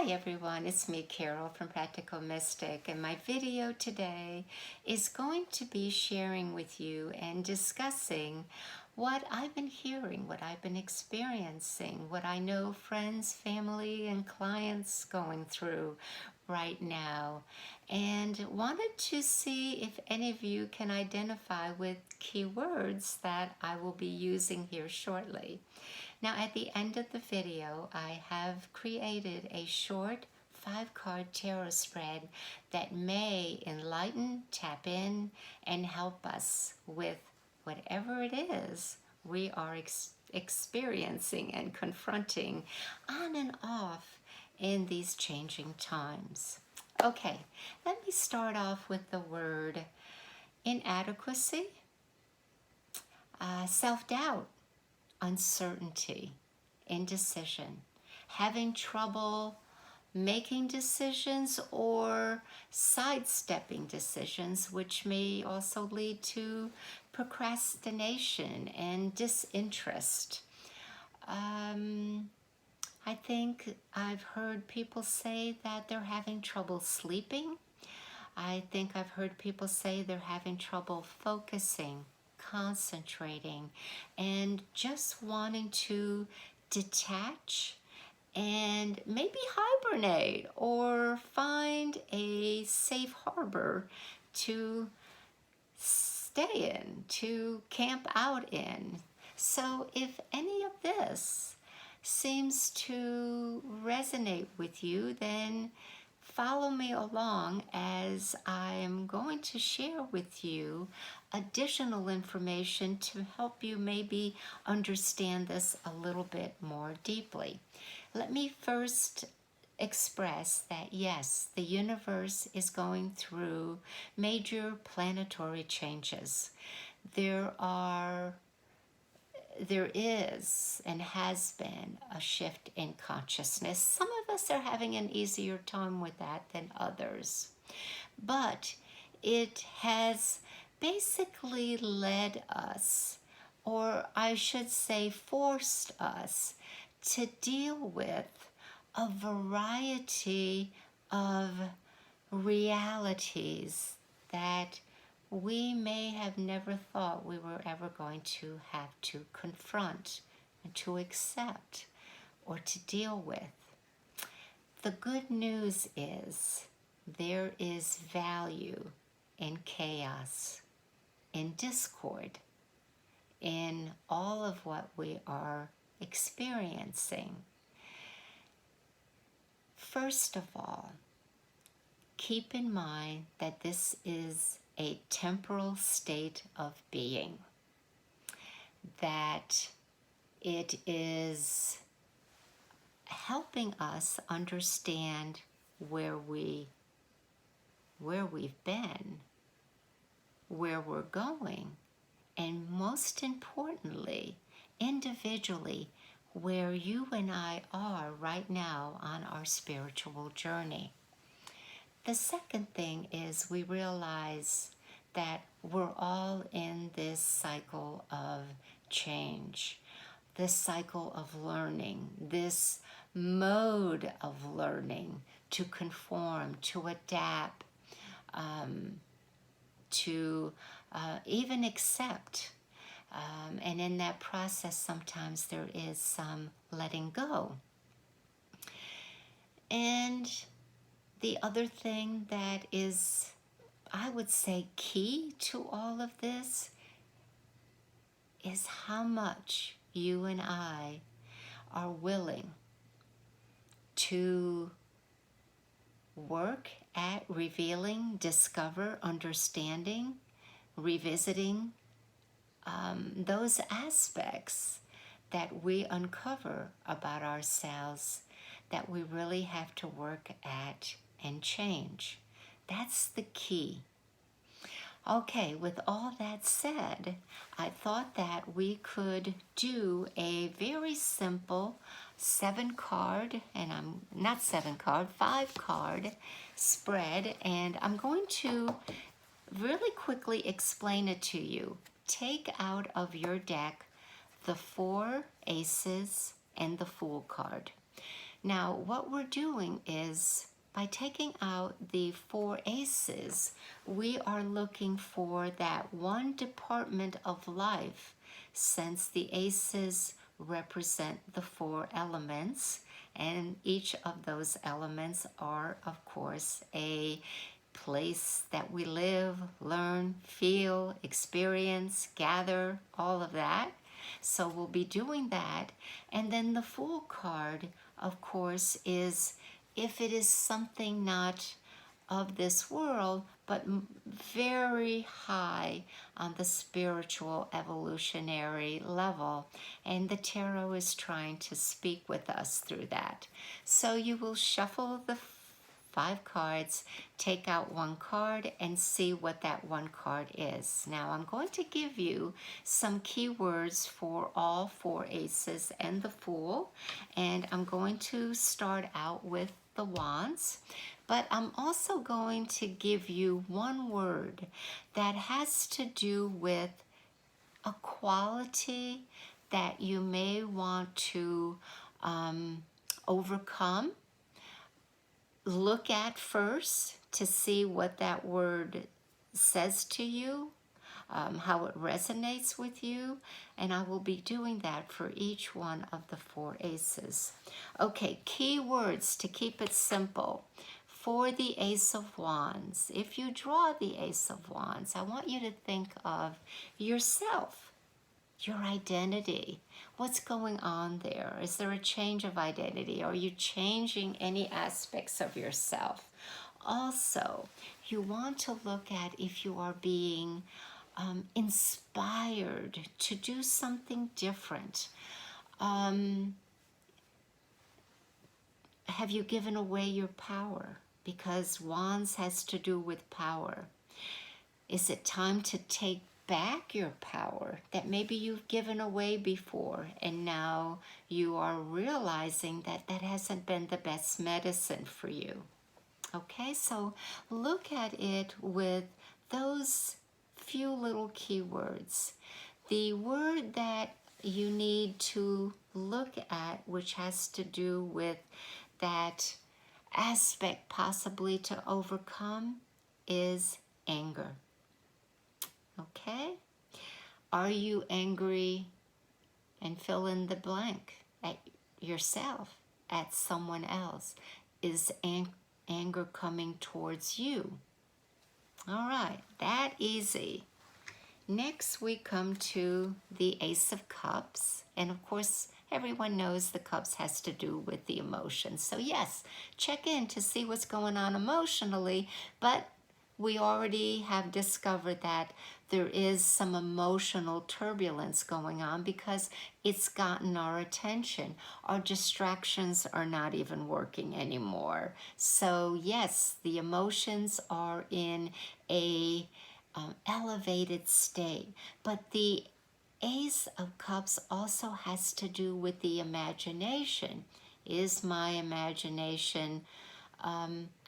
Hi everyone, it's me Carol from Practical Mystic, and my video today is going to be sharing with you and discussing what I've been hearing, what I've been experiencing, what I know friends, family, and clients going through right now, and wanted to see if any of you can identify with keywords that I will be using here shortly. Now at the end of the video, I have created a short 5-card tarot spread that may enlighten, tap in, and help us with whatever it is we are experiencing and confronting on and off in these changing times. Okay, let me start off with the word inadequacy, self-doubt, uncertainty, indecision, having trouble making decisions or sidestepping decisions, which may also lead to procrastination and disinterest. I think I've heard people say that they're having trouble sleeping. I think I've heard people say they're having trouble focusing, concentrating, and just wanting to detach and maybe hibernate or find a safe harbor to stay in, to camp out in. So if any of this seems to resonate with you, then follow me along as I am going to share with you additional information to help you maybe understand this a little bit more deeply. Let me first express that yes, the universe is going through major planetary changes. There is and has been a shift in consciousness. Some of us are having an easier time with that than others. But it has basically led us, or I should say forced us, to deal with a variety of realities that we may have never thought we were ever going to have to confront and to accept or to deal with. The good news is there is value in chaos, in discord, in all of what we are experiencing. First of all, keep in mind that this is a temporal state of being, that it is helping us understand where we've been, where we're going, and most importantly, individually, where you and I are right now on our spiritual journey. The second thing is we realize that we're all in this cycle of change, this cycle of learning, this mode of learning to conform, to adapt, to even accept. And in that process, sometimes there is some letting go. And the other thing that is, I would say, key to all of this is how much you and I are willing to work at revealing, discover, understanding, revisiting those aspects that we uncover about ourselves that we really have to work at and change. That's the key. Okay, with all that said, I thought that we could do a very simple 5-card spread, and I'm going to really quickly explain it to you. Take out of your deck the 4 aces and the Fool card. Now, what we're doing is by taking out the 4 aces, we are looking for that one department of life, since the aces represent the 4 elements, and each of those elements are, of course, a place that we live, learn, feel, experience, gather, all of that. So we'll be doing that. And then the Fool card, of course, is if it is something not of this world, but very high on the spiritual evolutionary level. And the tarot is trying to speak with us through that. So you will shuffle the 5 cards, take out 1 card, and see what that 1 card is. Now I'm going to give you some keywords for all 4 aces and the Fool, and I'm going to start out with the Wands, but I'm also going to give you 1 word that has to do with a quality that you may want to overcome. Look at first to see what that word says to you, how it resonates with you, and I will be doing that for each one of the 4 aces. Okay, key words to keep it simple. For the Ace of Wands, if you draw the Ace of Wands, I want you to think of yourself, your identity. What's going on there? Is there a change of identity? Are you changing any aspects of yourself? Also, you want to look at if you are being inspired to do something different. Have you given away your power? Because Wands has to do with power. Is it time to take back your power that maybe you've given away before, and now you are realizing that that hasn't been the best medicine for you? Okay, so look at it with those few little keywords. The word that you need to look at, which has to do with that aspect possibly to overcome, is anger. Okay? Are you angry, and fill in the blank, at yourself, at someone else? Is anger coming towards you? All right, that easy. Next we come to the Ace of Cups, and of course everyone knows the cups has to do with the emotions. So yes, check in to see what's going on emotionally, but we already have discovered that there is some emotional turbulence going on because it's gotten our attention. Our distractions are not even working anymore. So yes, the emotions are in a elevated state, but the Ace of Cups also has to do with the imagination. Is my imagination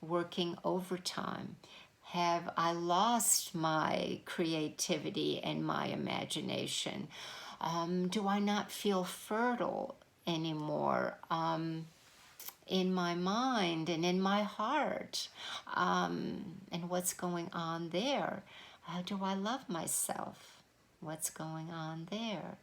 working overtime? Have I lost my creativity and my imagination? Do I not feel fertile anymore in my mind and in my heart? And what's going on there? Do I love myself? What's going on there?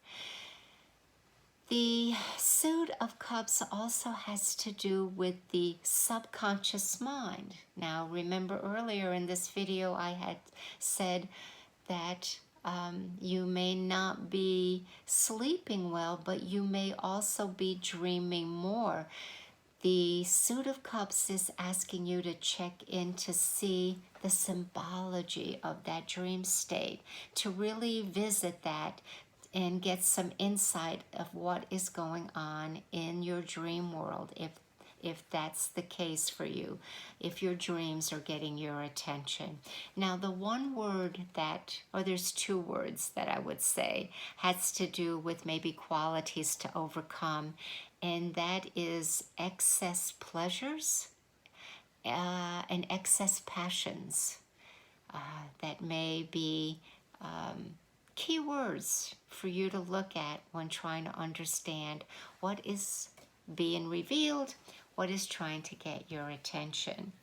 The Suit of Cups also has to do with the subconscious mind. Now, remember earlier in this video I had said that you may not be sleeping well, but you may also be dreaming more. The Suit of Cups is asking you to check in to see the symbology of that dream state, to really visit that and get some insight of what is going on in your dream world, if that's the case for you, if your dreams are getting your attention. Now, the one word that, or there's 2 words that I would say, has to do with maybe qualities to overcome, and that is excess pleasures and excess passions. That may be keywords for you to look at when trying to understand what is being revealed, What is trying to get your attention?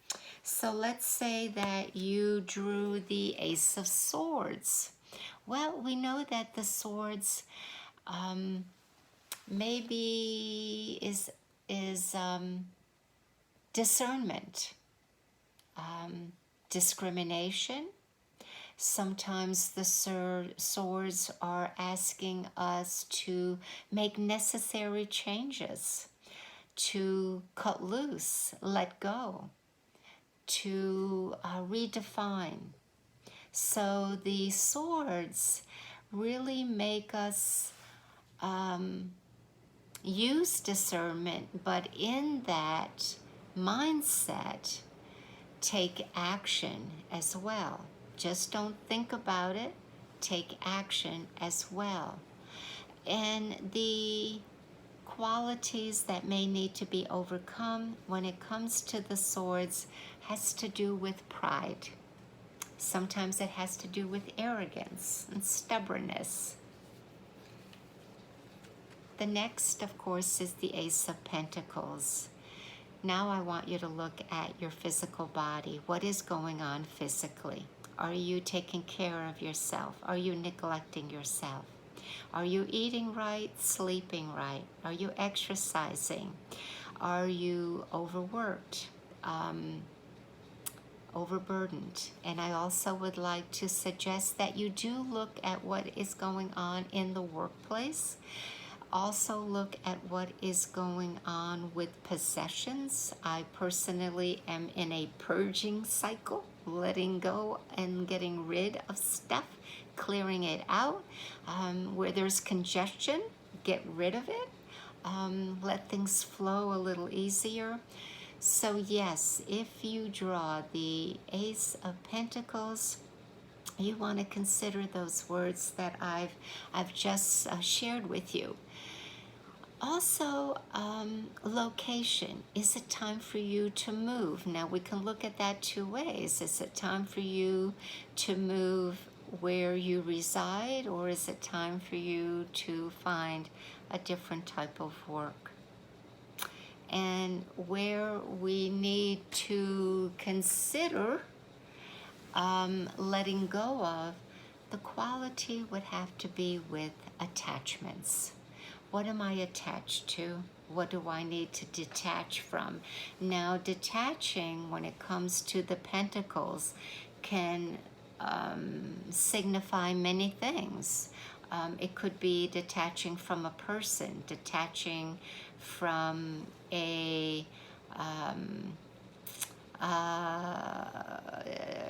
So let's say that you drew the Ace of Swords. Well, we know that the swords maybe is discernment, discrimination. Sometimes the swords are asking us to make necessary changes, to cut loose, let go, to redefine. So the swords really make us use discernment, but in that mindset, take action as well. Just don't think about it, take action as well. And the qualities that may need to be overcome when it comes to the swords has to do with pride. Sometimes it has to do with arrogance and stubbornness. The next, of course, is the Ace of Pentacles. Now I want you to look at your physical body. What is going on physically? Are you taking care of yourself? Are you neglecting yourself? Are you eating right, sleeping right? Are you exercising? Are you overworked, overburdened? And I also would like to suggest that you do look at what is going on in the workplace. Also look at what is going on with possessions. I personally am in a purging cycle, letting go and getting rid of stuff, clearing it out. Where there's congestion, get rid of it. Let things flow a little easier. So yes, if you draw the Ace of Pentacles, you want to consider those words that I've just shared with you. Also, location. Is it time for you to move? Now, we can look at that two ways. Is it time for you to move where you reside, or is it time for you to find a different type of work? And where we need to consider letting go of, the quality would have to be with attachments. What am I attached to? What do I need to detach from? Now, detaching, when it comes to the Pentacles, can signify many things. It could be detaching from a person, detaching from a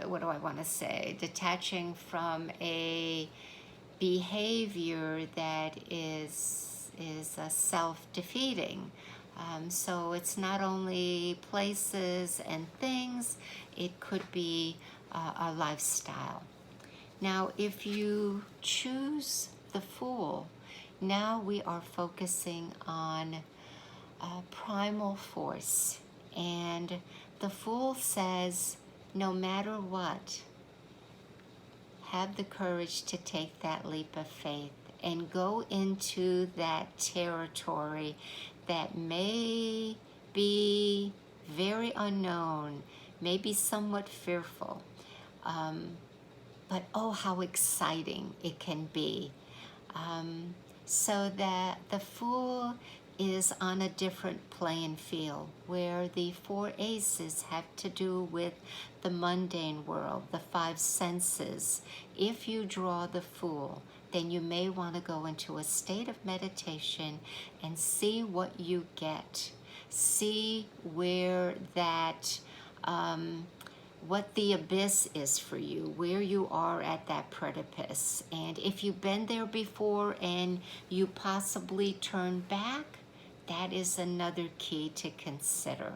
what do I want to say? Detaching from a behavior that is self-defeating. So it's not only places and things, it could be a lifestyle. Now, if you choose the Fool, now we are focusing on primal force. And the Fool says, no matter what, have the courage to take that leap of faith and go into that territory that may be very unknown, may be somewhat fearful, but oh, how exciting it can be. So that the Fool is on a different playing field, where the four aces have to do with the mundane world, the five senses. If you draw the Fool, then you may want to go into a state of meditation and see what you get. See where that, what the abyss is for you, where you are at that precipice. And if you've been there before and you possibly turn back, that is another key to consider.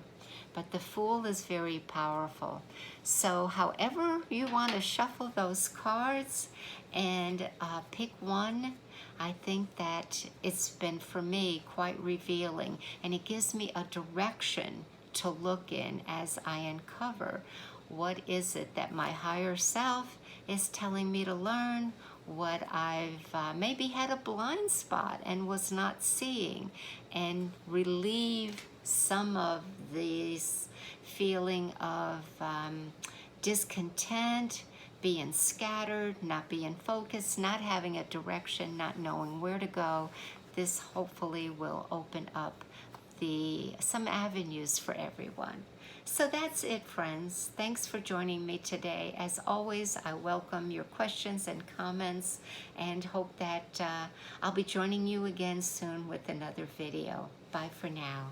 But the Fool is very powerful. So however you want to shuffle those cards and pick one, I think that it's been, for me, quite revealing. And it gives me a direction to look in as I uncover what is it that my higher self is telling me to learn, what I've maybe had a blind spot and was not seeing, and relieve some of these feeling of discontent, being scattered, not being focused, not having a direction, not knowing where to go. This hopefully will open up some avenues for everyone. So that's it, friends. Thanks for joining me today. As always, I welcome your questions and comments and hope that I'll be joining you again soon with another video. Bye for now.